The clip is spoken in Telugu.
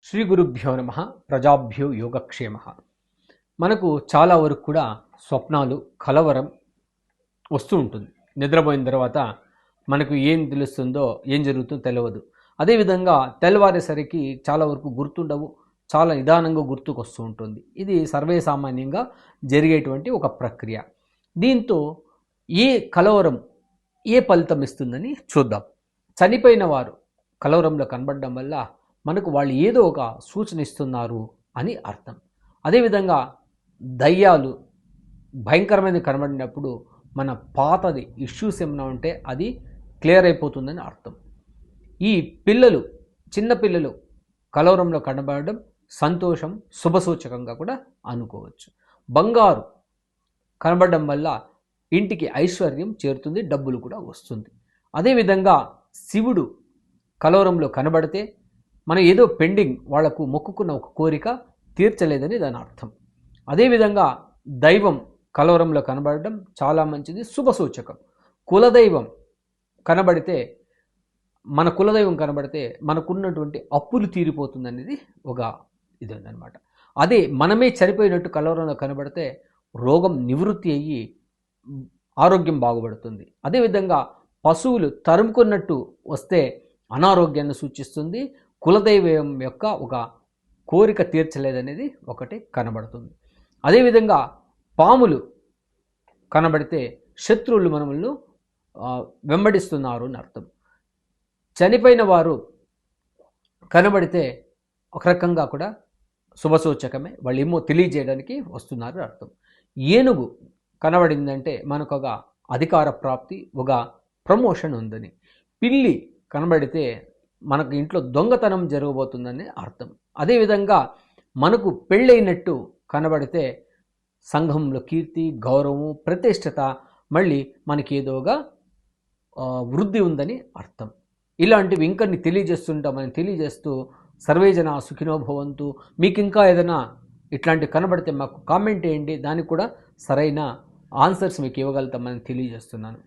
శ్రీ గురుభ్యో నమ. ప్రజాభ్యో యోగక్షేమ. మనకు చాలా వరకు కూడా స్వప్నాలు కలవరం వస్తూ ఉంటుంది. నిద్రపోయిన తర్వాత మనకు ఏం తెలుస్తుందో ఏం జరుగుతుందో తెలియదు. అదేవిధంగా తెల్లవారేసరికి చాలా వరకు గుర్తుండవు, చాలా నిదానంగా గుర్తుకొస్తూ ఉంటుంది. ఇది సర్వేసామాన్యంగా జరిగేటువంటి ఒక ప్రక్రియ. దీంతో ఏ కలవరం ఏ ఫలితం ఇస్తుందని చూద్దాం. చనిపోయిన వారు కలవరంలో కనబడడం వల్ల మనకు వాళ్ళు ఏదో ఒక సూచన ఇస్తున్నారు అని అర్థం. అదేవిధంగా దయ్యాలు భయంకరమైనది కనబడినప్పుడు మన పాతది ఇష్యూస్ ఏమైనా ఉంటే అది క్లియర్ అయిపోతుందని అర్థం. ఈ పిల్లలు చిన్నపిల్లలు కలవరంలో కనబడడం సంతోషం శుభసూచకంగా కూడా అనుకోవచ్చు. బంగారు కనబడడం వల్ల ఇంటికి ఐశ్వర్యం చేరుతుంది, డబ్బులు కూడా వస్తుంది. అదేవిధంగా శివుడు కలవరంలో కనబడితే మనం ఏదో పెండింగ్ వాళ్లకు మొక్కుకున్న ఒక కోరిక తీర్చలేదని దాని అర్థం. అదేవిధంగా దైవం కలవరంలో కనబడడం చాలా మంచిది, శుభసూచకం. కులదైవం కనబడితే మన కులదైవం కనబడితే మనకున్నటువంటి అప్పులు తీరిపోతుందనేది ఒక ఇది ఉందన్నమాట. అదే మనమే చనిపోయినట్టు కలవరంలో కనబడితే రోగం నివృత్తి అయ్యి ఆరోగ్యం బాగుపడుతుంది. అదేవిధంగా పశువులు తరుముకున్నట్టు వస్తే అనారోగ్యాన్ని సూచిస్తుంది. కులదైవం యొక్క ఒక కోరిక తీర్చలేదనేది ఒకటి కనబడుతుంది. అదేవిధంగా పాములు కనబడితే శత్రువులు మనల్ని వెంబడిస్తున్నారు అని అర్థం. చనిపోయిన వారు కనబడితే ఒక రకంగా కూడా శుభసూచకమే, వాళ్ళు ఏమో తెలియజేయడానికి వస్తున్నారు అర్థం. ఏనుగు కనబడిందంటే మనకు ఒక అధికార ప్రాప్తి, ఒక ప్రమోషన్ ఉందని. పిల్లి కనబడితే మనకు ఇంట్లో దొంగతనం జరగబోతుందని అర్థం. అదేవిధంగా మనకు పెళ్ళైనట్టు కనబడితే సంఘంలో కీర్తి, గౌరవము, ప్రతిష్టత, మళ్ళీ మనకి ఏదోగా వృద్ధి ఉందని అర్థం. ఇలాంటివి ఇంకొన్ని తెలియజేస్తుంటామని తెలియజేస్తూ సర్వేజన సుఖినో భవంతు. మీకు ఇంకా ఏదైనా ఇట్లాంటివి కనబడితే మాకు కామెంట్ చేయండి, దానికి కూడా సరైన ఆన్సర్స్ మీకు ఇవ్వగలుగుతామని తెలియజేస్తున్నాను.